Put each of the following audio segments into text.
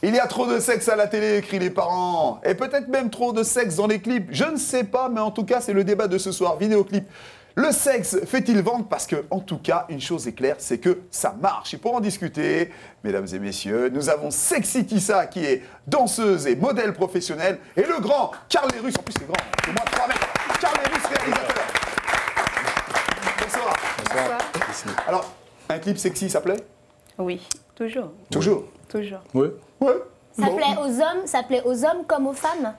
Il y a trop de sexe à la télé, crient les parents. Et peut-être même trop de sexe dans les clips. Je ne sais pas, mais en tout cas, c'est le débat de ce soir. Vidéoclip. Le sexe fait-il vendre? Parce que, en tout cas, une chose est claire, c'est que ça marche. Et pour en discuter, mesdames et messieurs, nous avons Sexy Tissa, qui est danseuse et modèle professionnelle, et le grand Carl Lerus, en plus c'est grand, c'est moins de 3 mètres, Carl Lerus, réalisateur. Bonsoir. Bonsoir. Alors, un clip sexy, ça plaît? Oui, toujours. Toujours? Toujours. Oui. Ouais. Ça plaît aux hommes comme aux femmes?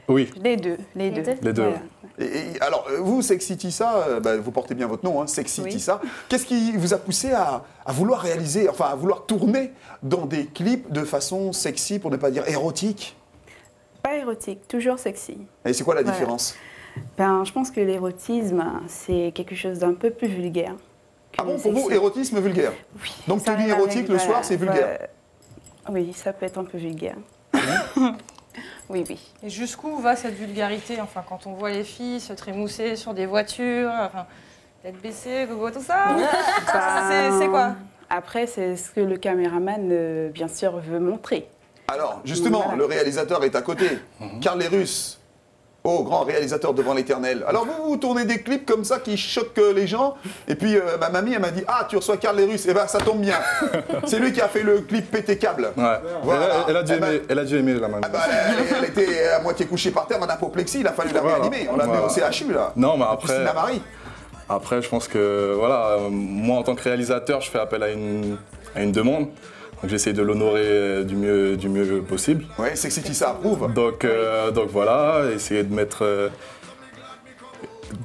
Oui. Les deux. Les deux. Voilà. Et alors, vous, Sexy Tissa, vous portez bien votre nom, hein, Sexy Oui. Tissa. Qu'est-ce qui vous a poussé à vouloir réaliser, enfin à vouloir tourner dans des clips de façon sexy, pour ne pas dire érotique? Pas érotique, toujours sexy. Et c'est quoi la Voilà. différence? Ben, je pense que l'érotisme, c'est quelque chose d'un peu plus vulgaire. Ah bon, pour vous, érotisme vulgaire? Oui. Donc Ça tenue rien érotique avec, le voilà, soir, c'est vulgaire? Oui, ça peut être un peu vulgaire. Oui, oui. Et jusqu'où va cette vulgarité? Enfin, quand on voit les filles se trémousser sur des voitures, enfin, tête baissée, tout ça, c'est quoi? Après, c'est ce que le caméraman, bien sûr, veut montrer. Alors, justement, Voilà. le réalisateur est à côté. Carl Lerus, grand réalisateur devant l'éternel. Alors vous tournez des clips comme ça qui choquent les gens. Et puis ma mamie, elle m'a dit, ah, tu reçois Carl Lerus. Eh ben, ça tombe bien. C'est lui qui a fait le clip Pété câble. Ouais. Voilà. Elle a dû aimer la mamie. Ah bah, elle était à moitié couchée par terre en apoplexie. Il a fallu la Voilà. réanimer. On l'a mis au CHU, là. Non, mais Christina Marie. après, je pense que, voilà, moi, en tant que réalisateur, je fais appel à une demande. Donc, j'essaie de l'honorer du mieux possible. Oui, Sexy Tissa approuve. Donc voilà, essayer de mettre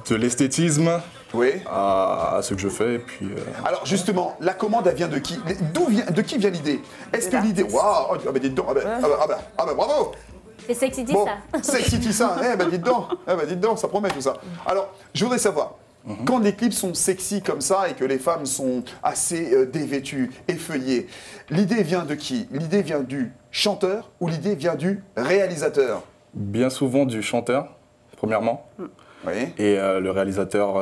de l'esthétisme Oui. à ce que je fais. Et puis, Alors justement, la commande, elle vient de qui? De qui vient l'idée? Est-ce que l'idée... Waouh, ah bah dites donc, ah bah bravo. C'est Sexy Tissa. Bon, Sexy Tissa, dites donc, ça promet tout ça. Alors, je voudrais savoir, quand les clips sont sexy comme ça et que les femmes sont assez dévêtues, effeuillées, l'idée vient de qui? L'idée vient du chanteur ou l'idée vient du réalisateur? bien souvent du chanteur, premièrement. Oui. Et le réalisateur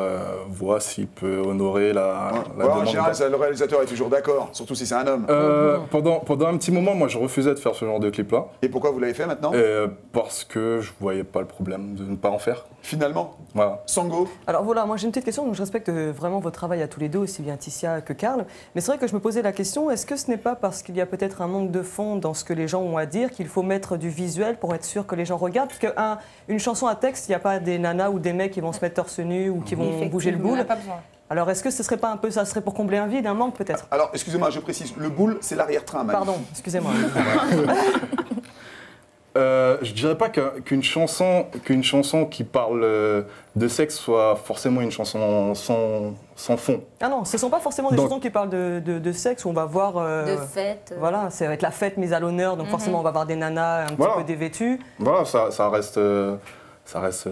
voit s'il peut honorer la Voilà, en demande. général, le réalisateur est toujours d'accord, surtout si c'est un homme. Pendant un petit moment, moi, je refusais de faire ce genre de clip-là. Et pourquoi vous l'avez fait maintenant? Parce que je voyais pas le problème de ne pas en faire. Finalement, Voilà. Sango? Alors voilà, moi j'ai une petite question, donc je respecte vraiment votre travail à tous les deux, aussi bien Tissia que Carl. Mais c'est vrai que je me posais la question, est-ce que ce n'est pas parce qu'il y a peut-être un manque de fond dans ce que les gens ont à dire qu'il faut mettre du visuel pour être sûr que les gens regardent? Parce qu'une chanson à texte, il n'y a pas des nanas ou des mecs qui vont se mettre torse nu ou qui vont bouger le On n'a boule. pas besoin. Alors est-ce que ce serait pas un peu, ça serait pour combler un vide, un manque peut-être? Alors, excusez-moi, je précise, le boule, c'est l'arrière-train, Manu. Pardon, excusez-moi. Je dirais pas qu'une chanson qui parle de sexe soit forcément une chanson sans fond. Ah non, ce ne sont pas forcément des Donc- chansons qui parrent de sexe où on va voir... De fête. Voilà, ça va être la fête mise à l'honneur, donc forcément on va voir des nanas un Voilà. petit peu dévêtues. Voilà, ça reste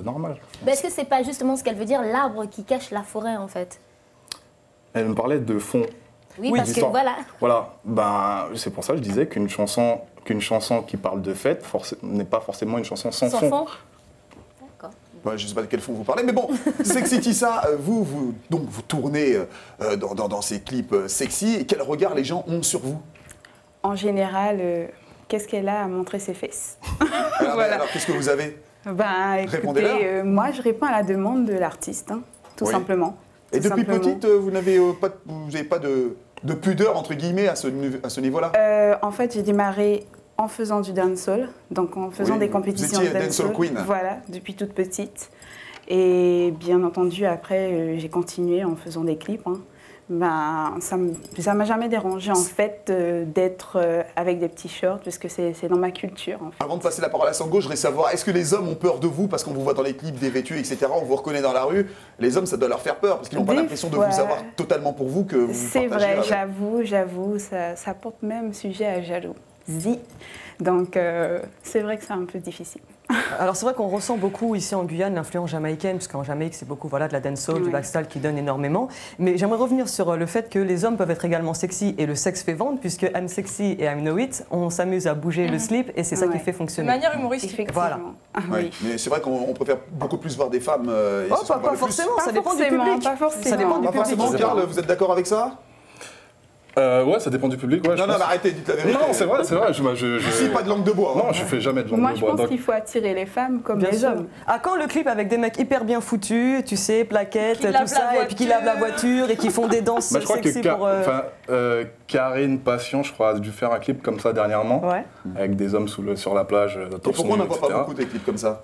normal. Mais est-ce que c'est pas justement ce qu'elle veut dire, l'arbre qui cache la forêt en fait? Elle me parlait de fond. Oui, Oui, parce que d'histoire. voilà. Voilà, ben, c'est pour ça que je disais qu'une chanson qui parle de fête n'est pas forcément une chanson sans Sans fond. fond. D'accord. Ouais, je ne sais pas de quel fond vous parlez, mais bon, Sexy Tissa, vous tournez dans ces clips sexy. Et quel regard les gens ont sur vous? En général, qu'est-ce qu'elle a à montrer ses fesses? Alors, qu'est-ce que vous avez? Ben, Répondez-leur. écoutez, moi, je réponds à la demande de l'artiste, hein, tout Oui. simplement. Et Tout depuis simplement. petite, vous n'avez pas de pudeur, entre guillemets, à ce niveau-là? En fait, j'ai démarré en faisant du dancehall, donc en faisant Oui, des vous compétitions étiez de dancehall dancehall. queen. Voilà, depuis toute petite. Et bien entendu, après, j'ai continué en faisant des clips. Hein. Ben, ça m'a jamais dérangé en fait d'être avec des petits shorts, puisque c'est dans ma culture. En fait. Avant de passer la parole à Sango, je voudrais savoir, est-ce que les hommes ont peur de vous parce qu'on vous voit dans les clips dévêtus, etc. On vous reconnaît dans la rue. Les hommes, ça doit leur faire peur parce qu'ils n'ont pas Des l'impression de fois. vous avoir totalement pour vous que vous C'est partagez vrai, avec. j'avoue, ça porte même sujet à jalousie. Donc, c'est vrai que c'est un peu difficile. Alors c'est vrai qu'on ressent beaucoup ici en Guyane l'influence jamaïcaine, parce qu'en Jamaïque c'est beaucoup voilà, de la dancehall, du Oui. backstyle qui donne énormément. Mais j'aimerais revenir sur le fait que les hommes peuvent être également sexy et le sexe fait vendre, puisque I'm sexy et I'm know it, on s'amuse à bouger le slip et c'est ça qui Ouais. fait De fonctionner. manière humoristique. Effectivement. Voilà. Ah, Ouais. oui. Mais c'est vrai qu'on préfère beaucoup plus voir des femmes. Et Oh, c'est ce qu'on voit pas le plus. forcément, Pas ça dépend du forcément, public. pas forcément. Ça dépend du Pas public. forcément, Karl, vous êtes d'accord avec ça? Ouais, ça dépend du public. Ouais, Non, mais arrêtez, dites la vérité. Non, c'est vrai. Ici, pas de langue de bois. Non, je fais jamais de langue Moi, de je bois. pense Donc, qu'il faut attirer les femmes comme Bien les sûr. hommes. À quand le clip avec des mecs hyper bien foutus, tu sais, plaquettes, Qui tout lavent ça, la et puis qui lavent la voiture et qui font des danses je crois sexy que pour. Karine Passion, je crois, a dû faire un clip comme ça dernièrement, Ouais. avec des hommes sur la plage. Et pourquoi on n'en voit pas beaucoup des clips comme ça?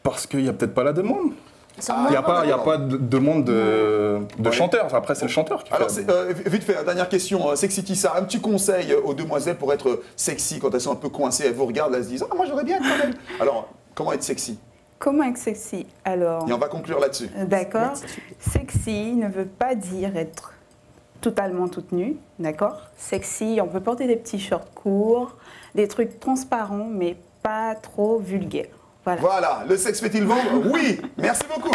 Parce qu'il n'y a peut-être pas la demande. Sûrement. Il n'y a pas de demande de Ouais. chanteurs. Après, c'est le chanteur qui Alors, fait. vite fait, dernière question. Sexy Tissa, un petit conseil aux demoiselles pour être sexy quand elles sont un peu coincées. Elles vous regardent, elles se disent « Ah, moi j'aurais bien être quand même ». Alors, comment être sexy? Comment être sexy? Alors, Et on va conclure là-dessus. d'accord. Sexy ne veut pas dire être totalement toute nue, d'accord? Sexy, on peut porter des petits shorts courts, des trucs transparents, mais pas trop vulgaires. Voilà. Voilà, le sexe fait-il vendre? Oui. Merci beaucoup.